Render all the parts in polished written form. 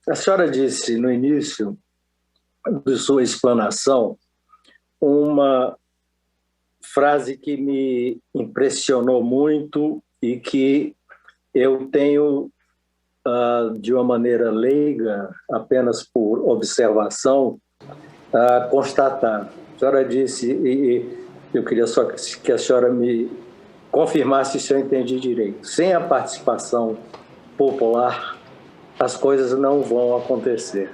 A senhora disse no início de sua explanação uma frase que me impressionou muito e que eu tenho, de uma maneira leiga, apenas por observação, constatar. A senhora disse, e eu queria só que a senhora me confirmasse se eu entendi direito. Sem a participação popular, as coisas não vão acontecer.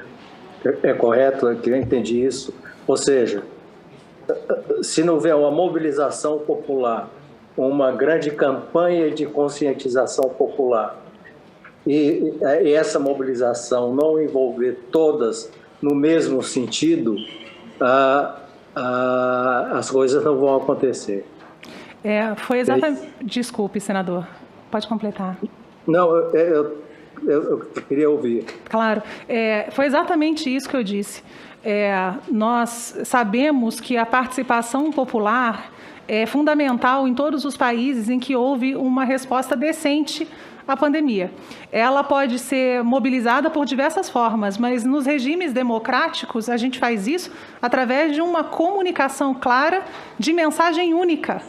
É correto que eu entendi isso? Ou seja, se não houver uma mobilização popular, uma grande campanha de conscientização popular, e essa mobilização não envolver todas no mesmo sentido, as coisas não vão acontecer. Foi exatamente... Desculpe, senador. Pode completar. Não, eu queria ouvir. Claro. Foi exatamente isso que eu disse. Nós sabemos que a participação popular é fundamental em todos os países em que houve uma resposta decente à pandemia. Ela pode ser mobilizada por diversas formas, mas nos regimes democráticos a gente faz isso através de uma comunicação clara de mensagem única.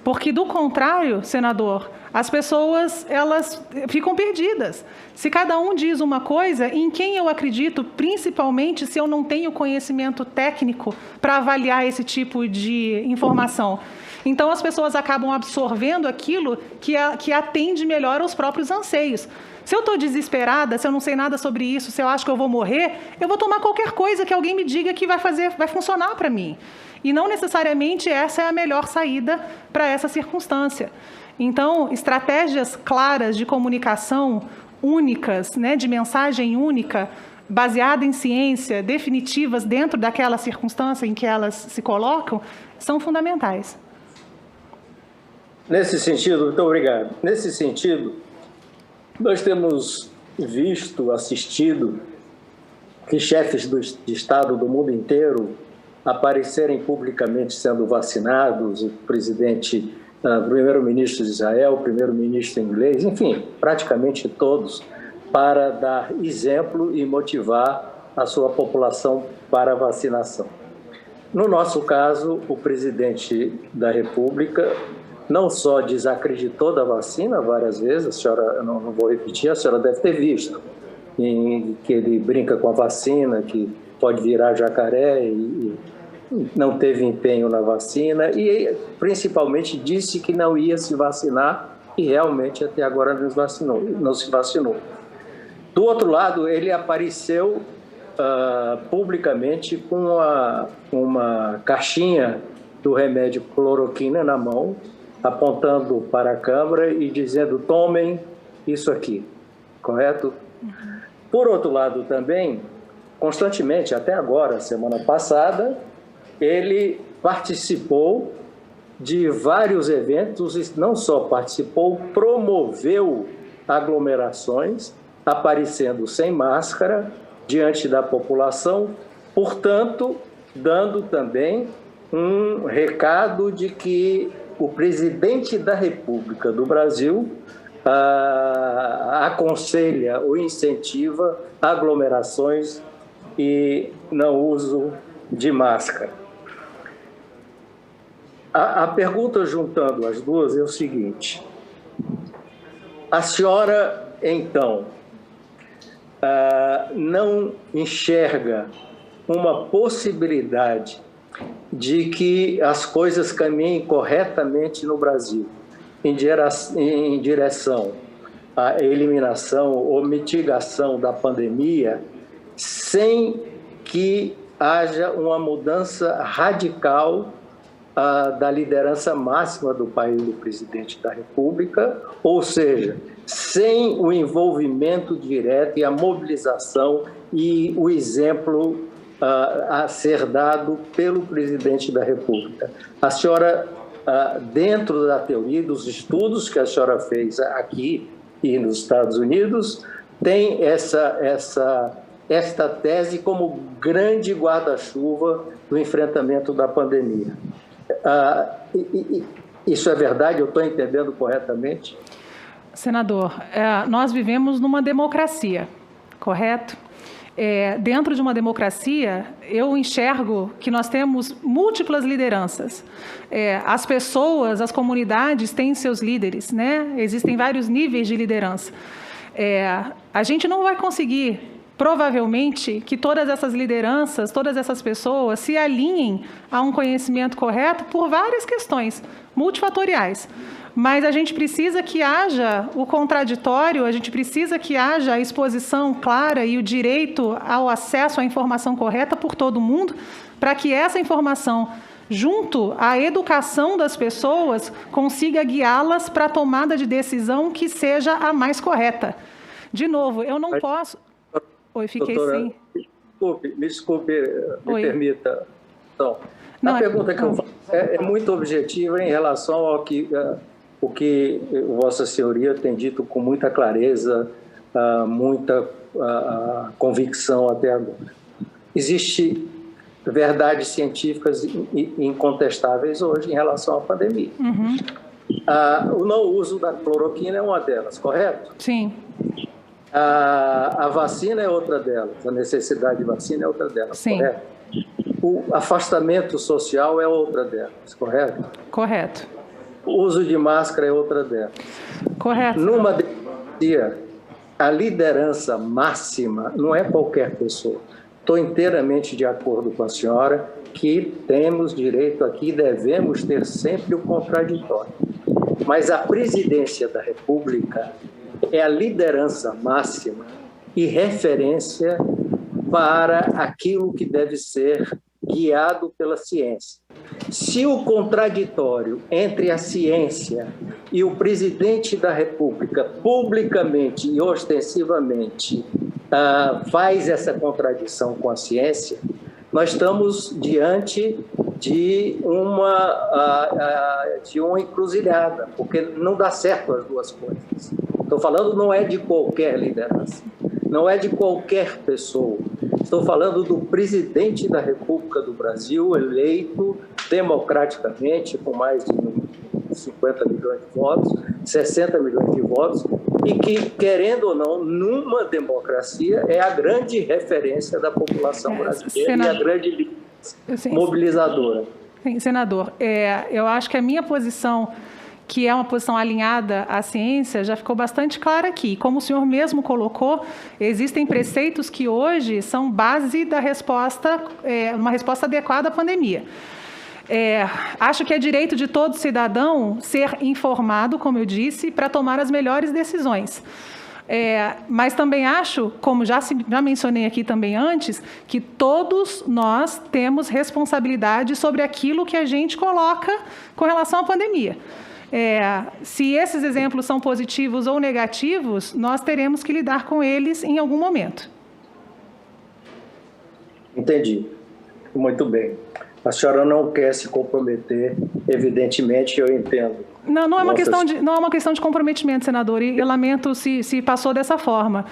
Porque, do contrário, senador, as pessoas elas ficam perdidas. Se cada um diz uma coisa, em quem eu acredito, principalmente se eu não tenho conhecimento técnico para avaliar esse tipo de informação? Então, as pessoas acabam absorvendo aquilo que atende melhor aos próprios anseios. Se eu estou desesperada, se eu não sei nada sobre isso, se eu acho que eu vou morrer, eu vou tomar qualquer coisa que alguém me diga que vai funcionar para mim. E não necessariamente essa é a melhor saída para essa circunstância. Então, estratégias claras de comunicação únicas, de mensagem única, baseada em ciência, definitivas dentro daquela circunstância em que elas se colocam, são fundamentais. Nesse sentido, muito obrigado. Nesse sentido, nós temos visto, assistido, que chefes de Estado do mundo inteiro aparecerem publicamente sendo vacinados, o primeiro-ministro de Israel, o primeiro-ministro inglês, enfim, praticamente todos, para dar exemplo e motivar a sua população para a vacinação. No nosso caso, o presidente da República não só desacreditou da vacina várias vezes, a senhora, eu não vou repetir, a senhora deve ter visto, que ele brinca com a vacina, que pode virar jacaré e não teve empenho na vacina e principalmente disse que não ia se vacinar e realmente até agora não se vacinou. Do outro lado, ele apareceu publicamente com uma caixinha do remédio cloroquina na mão, apontando para a Câmara e dizendo: tomem isso aqui, correto? Por outro lado também, constantemente, até agora, semana passada, ele participou de vários eventos, e não só participou, promoveu aglomerações, aparecendo sem máscara diante da população, portanto, dando também um recado de que o presidente da República do Brasil aconselha ou incentiva aglomerações e não uso de máscara. A pergunta, juntando as duas, é o seguinte: a senhora, então, não enxerga uma possibilidade de que as coisas caminhem corretamente no Brasil, em direção à eliminação ou mitigação da pandemia, sem que haja uma mudança radical da liderança máxima do país, do presidente da República, ou seja, sem o envolvimento direto e a mobilização e o exemplo a ser dado pelo presidente da República? A senhora, dentro da teoria dos estudos que a senhora fez aqui e nos Estados Unidos, tem esta tese como grande guarda-chuva do enfrentamento da pandemia. Isso é verdade? Eu estou entendendo corretamente? Senador, nós vivemos numa democracia. correto? Dentro de uma democracia, eu enxergo que nós temos múltiplas lideranças. As pessoas, as comunidades têm seus líderes, né? Existem vários níveis de liderança. A gente não vai conseguir, provavelmente, que todas essas lideranças, todas essas pessoas se alinhem a um conhecimento correto por várias questões multifatoriais. Mas a gente precisa que haja o contraditório, a gente precisa que haja a exposição clara e o direito ao acesso à informação correta por todo mundo, para que essa informação, junto à educação das pessoas, consiga guiá-las para a tomada de decisão que seja a mais correta. De novo, eu não posso... Oi, fiquei doutora, sem... Me desculpe, me permita. Então, a pergunta que eu faço é muito objetiva em relação ao que... o que Vossa Senhoria tem dito com muita clareza, muita convicção até agora. Existem verdades científicas incontestáveis hoje em relação à pandemia. Uhum. O não uso da cloroquina é uma delas, correto? Sim. A vacina é outra delas, a necessidade de vacina é outra delas, sim. Correto? O afastamento social é outra delas, correto? Correto. O uso de máscara é outra delas. Correto. Numa democracia, a liderança máxima não é qualquer pessoa. Estou inteiramente de acordo com a senhora que temos direito aqui, devemos ter sempre o contraditório. Mas a presidência da República é a liderança máxima e referência para aquilo que deve ser guiado pela ciência. Se o contraditório entre a ciência e o presidente da República, publicamente e ostensivamente, faz essa contradição com a ciência, nós estamos diante de uma encruzilhada, porque não dá certo as duas coisas. Estou falando não é de qualquer liderança, não é de qualquer pessoa. Estou falando do presidente da República do Brasil, eleito democraticamente, com mais de 50 milhões de votos, 60 milhões de votos, e que, querendo ou não, numa democracia, é a grande referência da população brasileira e a grande mobilizadora. Sim, senador, eu acho que a minha posição, que é uma posição alinhada à ciência, já ficou bastante clara aqui. Como o senhor mesmo colocou, existem preceitos que hoje são base da resposta, uma resposta adequada à pandemia. Acho que é direito de todo cidadão ser informado, como eu disse, para tomar as melhores decisões. Mas também acho, como já mencionei aqui também antes, que todos nós temos responsabilidade sobre aquilo que a gente coloca com relação à pandemia. Se esses exemplos são positivos ou negativos, nós teremos que lidar com eles em algum momento. Entendi. Muito bem. A senhora não quer se comprometer, evidentemente, eu entendo. Não é uma questão de comprometimento, senador, e eu lamento se passou dessa forma.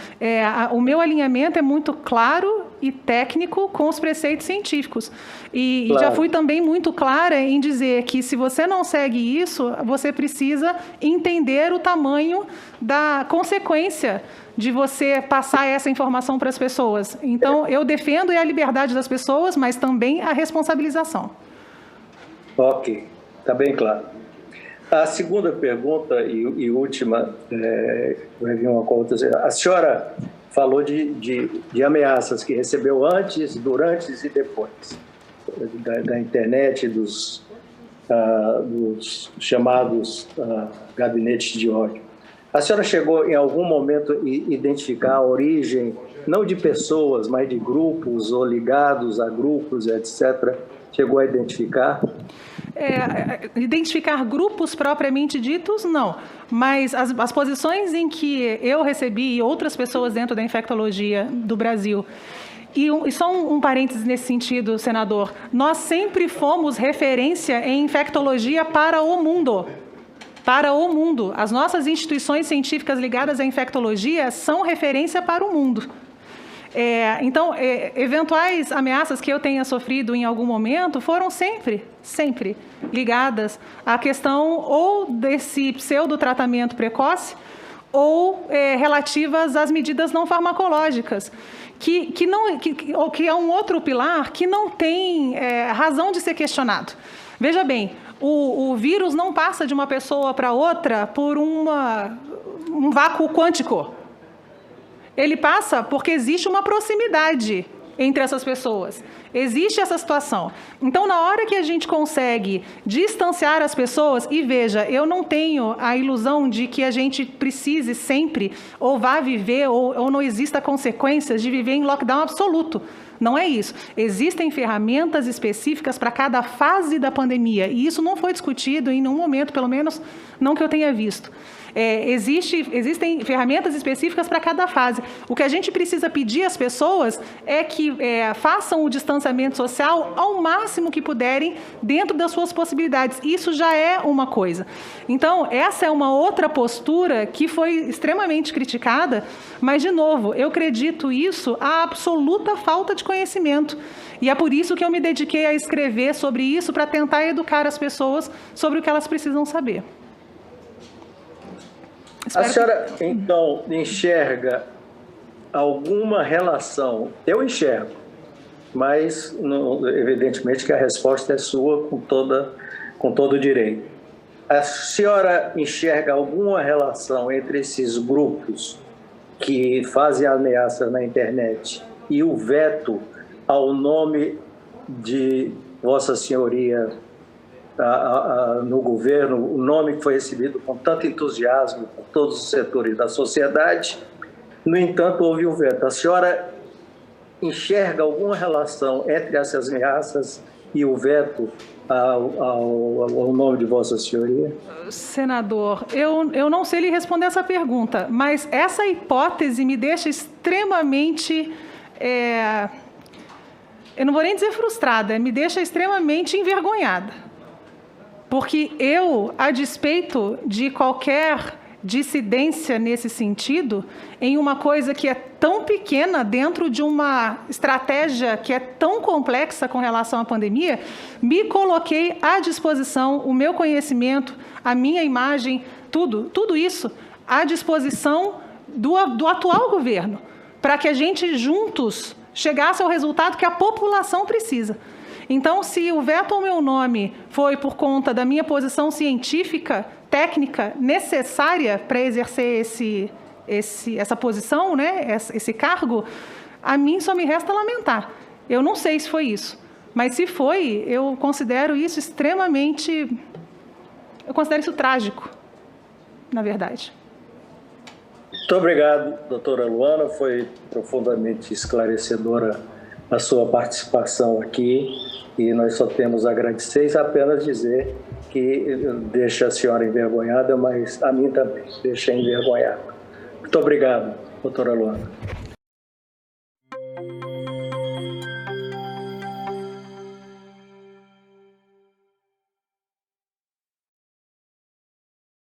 O meu alinhamento é muito claro e técnico com os preceitos científicos. E já fui também muito clara em dizer que, se você não segue isso, você precisa entender o tamanho da consequência de você passar essa informação para as pessoas. Então, eu defendo a liberdade das pessoas, mas também a responsabilização. Ok, está bem claro. A segunda pergunta e última, vai vir uma com outra. A senhora falou de ameaças que recebeu antes, durante e depois da internet, dos chamados gabinetes de ódio. A senhora chegou em algum momento a identificar a origem, não de pessoas, mas de grupos ou ligados a grupos, etc.? Chegou a identificar? Identificar grupos propriamente ditos, não. Mas as posições em que eu recebi e outras pessoas dentro da infectologia do Brasil, e só um parênteses nesse sentido, senador, nós sempre fomos referência em infectologia para o mundo. Para o mundo. As nossas instituições científicas ligadas à infectologia são referência para o mundo. Então, eventuais ameaças que eu tenha sofrido em algum momento foram sempre ligadas à questão ou desse pseudo-tratamento precoce ou relativas às medidas não farmacológicas, que é um outro pilar que não tem razão de ser questionado. Veja bem, o vírus não passa de uma pessoa para outra por um vácuo quântico. Ele passa porque existe uma proximidade entre essas pessoas. Existe essa situação. Então, na hora que a gente consegue distanciar as pessoas, e veja, eu não tenho a ilusão de que a gente precise sempre, ou vá viver, ou não exista consequências de viver em lockdown absoluto. Não é isso. Existem ferramentas específicas para cada fase da pandemia, e isso não foi discutido em nenhum momento, pelo menos não que eu tenha visto. Existem ferramentas específicas para cada fase. O que a gente precisa pedir às pessoas é que façam o distanciamento social ao máximo que puderem dentro das suas possibilidades. Isso já é uma coisa. Então, essa é uma outra postura que foi extremamente criticada, mas, de novo, eu acredito isso à absoluta falta de conhecimento. E é por isso que eu me dediquei a escrever sobre isso, para tentar educar as pessoas sobre o que elas precisam saber. A senhora, então, enxerga alguma relação? Eu enxergo, mas evidentemente que a resposta é sua com todo o direito. A senhora enxerga alguma relação entre esses grupos que fazem ameaça na internet e o veto ao nome de Vossa Senhoria no governo, o nome que foi recebido com tanto entusiasmo por todos os setores da sociedade? No entanto, houve o veto. A senhora enxerga alguma relação entre essas ameaças e o veto ao nome de Vossa Senhoria? Senador, eu não sei lhe responder essa pergunta, mas essa hipótese me deixa extremamente... eu não vou nem dizer frustrada, me deixa extremamente envergonhada. Porque eu, a despeito de qualquer dissidência nesse sentido, em uma coisa que é tão pequena dentro de uma estratégia que é tão complexa com relação à pandemia, me coloquei à disposição, o meu conhecimento, a minha imagem, tudo isso à disposição do atual governo, para que a gente juntos chegasse ao resultado que a população precisa. Então, se o veto ao meu nome foi por conta da minha posição científica, técnica, necessária para exercer essa posição, né, esse cargo, a mim só me resta lamentar. Eu não sei se foi isso, mas se foi, eu considero isso extremamente... Eu considero isso trágico, na verdade. Muito obrigado, doutora Luana. Foi profundamente esclarecedora a sua participação aqui e nós só temos a agradecer e apenas dizer que deixa a senhora envergonhada, mas a mim também deixa envergonhado. Muito obrigado, doutora Luana.